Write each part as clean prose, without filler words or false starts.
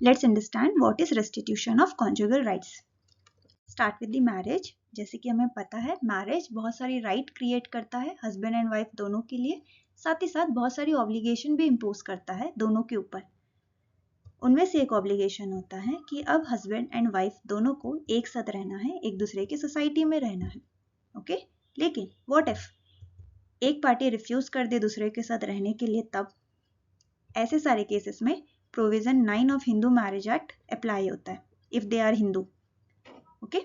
Let's understand what is restitution of conjugal rights. Start with the marriage. जैसे कि हमें पता है मैरिज बहुत सारी राइट क्रिएट करता है हस्बैंड एंड वाइफ दोनों के लिए, साथ ही साथ बहुत सारी ऑब्लिगेशन भी इम्पोज करता है दोनों के ऊपर। उनमें से एक ऑब्लिगेशन होता है कि अब हस्बैंड एंड वाइफ दोनों को एक साथ रहना है, एक दूसरे की सोसाइटी में रहना है। ओके, लेकिन व्हाट इफ एक पार्टी रिफ्यूज कर दे दूसरे के साथ रहने के लिए, तब ऐसे सारे केसेस में provision 9 of Hindu marriage act apply होता है if they are Hindu. Okay,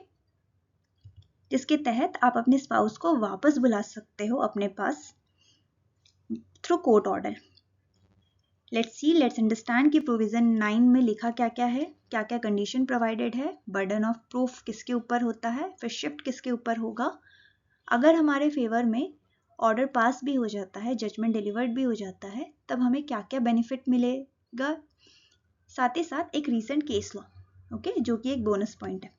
जिसके तहत आप अपने स्पाउस को वापस बुला सकते हो अपने pass through court order. Let's understand कि प्रोविजन 9 में लिखा क्या क्या है, क्या क्या कंडीशन प्रोवाइडेड है, बर्डन ऑफ प्रूफ किसके ऊपर होता है, फिर शिफ्ट किसके ऊपर होगा। अगर हमारे फेवर में ऑर्डर पास भी हो जाता है, जजमेंट डिलीवर्ड भी हो जाता है, तब हमें क्या क्या बेनिफिट मिलेगा, साथ ही साथ एक रीसेंट केस लॉ, ओके, जो कि एक बोनस पॉइंट है।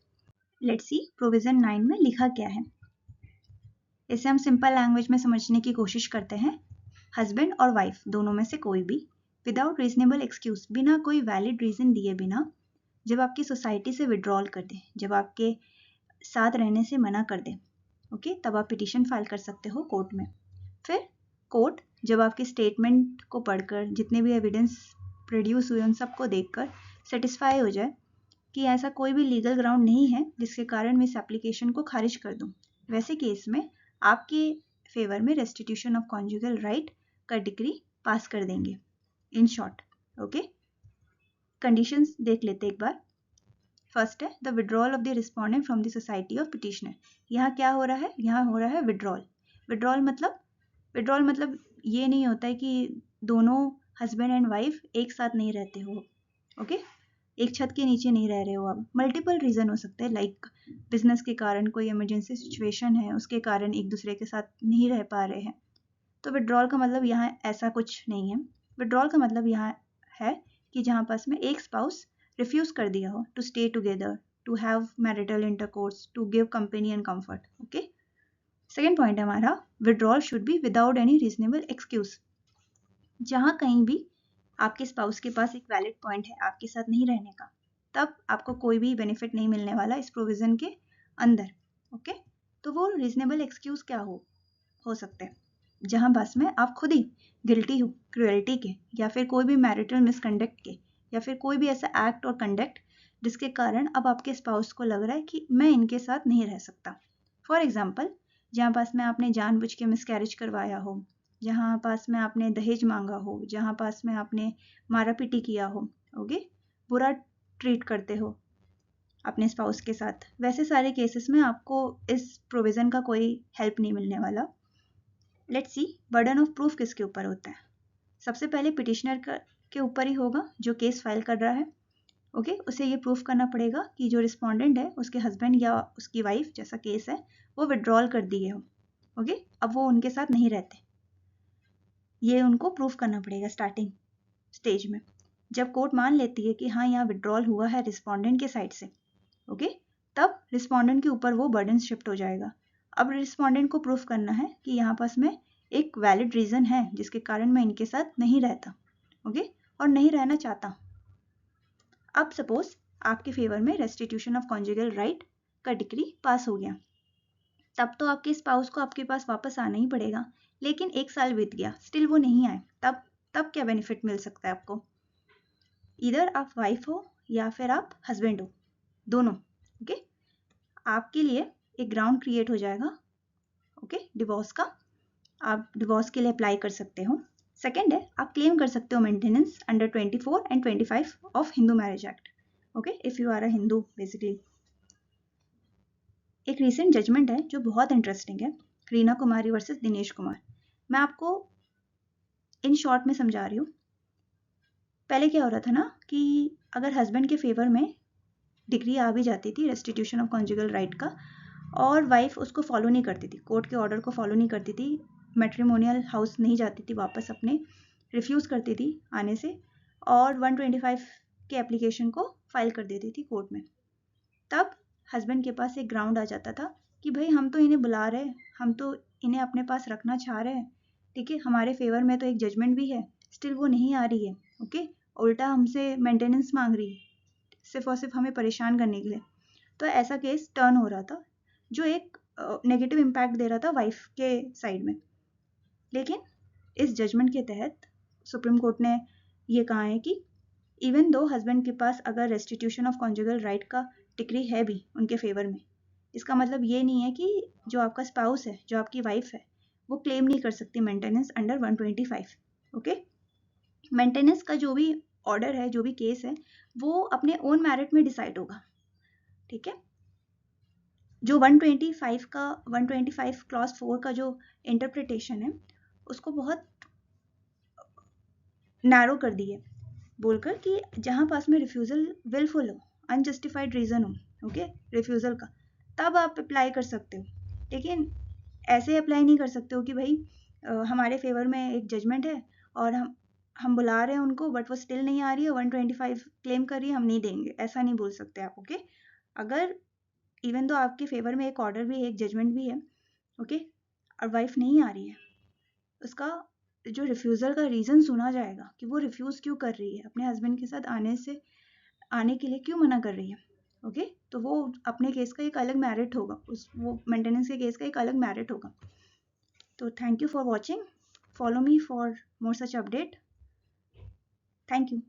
लेट्स सी प्रोविजन 9 में लिखा क्या है। इसे हम सिंपल लैंग्वेज में समझने की कोशिश करते हैं। हस्बैंड और वाइफ दोनों में से कोई भी विदाउट रीजनेबल एक्सक्यूज, बिना कोई वैलिड रीजन दिए बिना, जब आपकी सोसाइटी से विड्रॉल कर दे, जब आपके साथ रहने से मना कर दे, ओके, तब आप पिटीशन फाइल कर सकते हो कोर्ट में। फिर कोर्ट जब आपके स्टेटमेंट को पढ़कर जितने भी एविडेंस प्रोड्यूस हुए उन सबको देखकर सेटिस्फाई हो जाए कि ऐसा कोई भी लीगल ग्राउंड नहीं है जिसके कारण मैं इस एप्लीकेशन को खारिज कर दूं, वैसे केस में आपके फेवर में रेस्टिट्यूशन ऑफ कॉन्जुगल राइट का डिक्री पास कर देंगे। इन शॉर्ट, ओके, कंडीशंस देख लेते एक बार। फर्स्ट है the withdrawal of the respondent from the society of petitioner. यहाँ क्या हो रहा है, यहाँ हो रहा है विड्रॉल। विड्रॉल मतलब ये नहीं होता है कि दोनों हस्बैंड एंड वाइफ एक साथ नहीं रहते हो, ओके, एक छत के नीचे नहीं रह रहे हो आप। मल्टीपल रीजन हो सकते हैं, लाइक बिजनेस के कारण, कोई इमरजेंसी सिचुएशन है उसके कारण एक दूसरे के साथ नहीं रह पा रहे हैं। तो विड्रॉल का मतलब यहाँ ऐसा कुछ नहीं है। विड्रॉल का मतलब यहाँ है कि जहाँ पास में एक स्पाउस रिफ्यूज कर दिया हो to stay together, to have marital intercourse, to give company and comfort. Okay, second point है हमारा withdrawal should be without any reasonable excuse. जहाँ कहीं भी आपके स्पाउस के पास एक वैलिड पॉइंट है आपके साथ नहीं रहने का, तब आपको कोई भी बेनिफिट नहीं मिलने वाला इस प्रोविजन के अंदर। ओके, तो वो रीजनेबल एक्सक्यूज क्या हो सकते हैं, जहाँ बस में आप खुद ही गिल्टी हो क्रुएल्टी के, या फिर कोई भी मैरिटल मिसकंडक्ट के, या फिर कोई भी ऐसा एक्ट और कंडक्ट जिसके कारण अब आपके स्पाउस को लग रहा है कि मैं इनके साथ नहीं रह सकता। फॉर एग्जाम्पल, जहाँ पास में आपने जानबूझ के मिसकैरेज करवाया हो, जहाँ पास में आपने दहेज मांगा हो, जहाँ पास में आपने मारा पीटी किया हो, ओके, बुरा ट्रीट करते हो अपने स्पाउस के साथ, वैसे सारे केसेस में आपको इस प्रोविज़न का कोई हेल्प नहीं मिलने वाला। Let's see burden of proof किसके ऊपर होता है। सबसे पहले पिटिशनर के ऊपर ही होगा जो केस फाइल कर रहा है। ओके, उसे ये प्रूफ करना पड़ेगा कि जो रिस्पोंडेंट है उसके हस्बैंड या उसकी वाइफ, जैसा केस है, वो विड्रॉल कर दिए हो। ओके, अब वो उनके साथ नहीं रहते, ये उनको प्रूफ करना पड़ेगा स्टार्टिंग स्टेज में। जब कोर्ट मान लेती है कि हाँ यहाँ विड्रॉल हुआ है रिस्पोंडेंट के साइड से, ओके, तब रिस्पोंडेंट के ऊपर वो बर्डन शिफ्ट हो जाएगा। अब रिस्पोंडेंट को प्रूफ करना है कि यहाँ पास में एक वैलिड रीजन है जिसके कारण मैं इनके साथ नहीं रहता, ओके, और नहीं रहना चाहता। अब सपोज आपके फेवर में रेस्टिट्यूशन ऑफ कॉन्जुगल राइट का डिक्री पास हो गया, तब तो आपके स्पाउस को आपके पास वापस आना ही पड़ेगा। लेकिन 1 साल बीत गया, स्टिल वो नहीं आए, तब क्या बेनिफिट मिल सकता है आपको। इधर आप वाइफ हो या फिर आप हस्बैंड हो, दोनों, ओके, आपके लिए एक ग्राउंड क्रिएट हो जाएगा, ओके, डिवोर्स का। आप डिवोर्स के लिए अप्लाई कर सकते हो। सेकेंड है आप क्लेम कर सकते हो maintenance under 24 and 25 of Hindu marriage act, okay, if you are a Hindu basically. एक रीसेंट जजमेंट है जो बहुत इंटरेस्टिंग है, रीना कुमारी वर्सेस दिनेश कुमार। मैं आपको इन शॉर्ट में समझा रही हूँ। पहले क्या हो रहा था ना कि अगर हस्बैंड के फेवर में डिग्री आ भी जाती थी रेस्टिट्यूशन ऑफ कॉन्जुगल राइट का, और वाइफ उसको फॉलो नहीं करती थी, कोर्ट के ऑर्डर को फॉलो नहीं करती थी, मैट्रिमोनियल हाउस नहीं जाती थी वापस अपने, रिफ्यूज़ करती थी आने से, और 125 के एप्लीकेशन को फाइल कर देती थी कोर्ट में, तब हस्बैंड के पास एक ग्राउंड आ जाता था कि भाई हम तो इन्हें बुला रहे हैं, हम तो इन्हें अपने पास रखना चाह रहे हैं, ठीक है, हमारे फेवर में तो एक जजमेंट भी है, स्टिल वो नहीं आ रही है, ओके, उल्टा हमसे मेंटेनेंस मांग रही है सिर्फ और सिर्फ हमें परेशान करने के लिए। तो ऐसा केस टर्न हो रहा था जो एक नेगेटिव इम्पैक्ट दे रहा था वाइफ के साइड में। लेकिन इस जजमेंट के तहत सुप्रीम कोर्ट ने ये कहा है कि इवन दो हस्बैंड के पास अगर रेस्टिट्यूशन ऑफ कॉन्जुगल राइट का डिक्री है भी उनके फेवर में, इसका मतलब ये नहीं है कि जो आपका स्पाउस है, जो आपकी वाइफ है, वो क्लेम नहीं कर सकती मेंटेनेंस अंडर 125। ओके, मेंटेनेंस का जो भी ऑर्डर है, जो भी केस है, वो अपने ओन मेरिट में डिसाइड होगा। ठीक है, जो 125 का 125 क्लॉज 4 का जो इंटरप्रिटेशन है उसको बहुत नैरो कर दी है, बोलकर कि जहां पास में रिफ्यूजल विलफुल हो, अनजस्टिफाइड रीजन हो, ओके, रिफ्यूजल का, तब आप अप्लाई कर सकते हो। लेकिन ऐसे अप्लाई नहीं कर सकते हो कि भाई हमारे फेवर में एक जजमेंट है और हम बुला रहे हैं उनको बट वो स्टिल नहीं आ रही है, 125 क्लेम कर रही है, हम नहीं देंगे, ऐसा नहीं बोल सकते आप। ओके, अगर इवन तो आपके फेवर में एक ऑर्डर भी है, एक जजमेंट भी है, ओके, और वाइफ नहीं आ रही है, उसका जो रिफ्यूज़ल का रीज़न सुना जाएगा कि वो रिफ्यूज़ क्यों कर रही है, अपने हस्बैंड के साथ आने के लिए क्यों मना कर रही है। ओके, तो वो अपने केस का एक अलग मेरिट होगा, वो मेंटेनेंस के केस का एक अलग मेरिट होगा। तो thank you for watching, follow me for more such update. Thank you.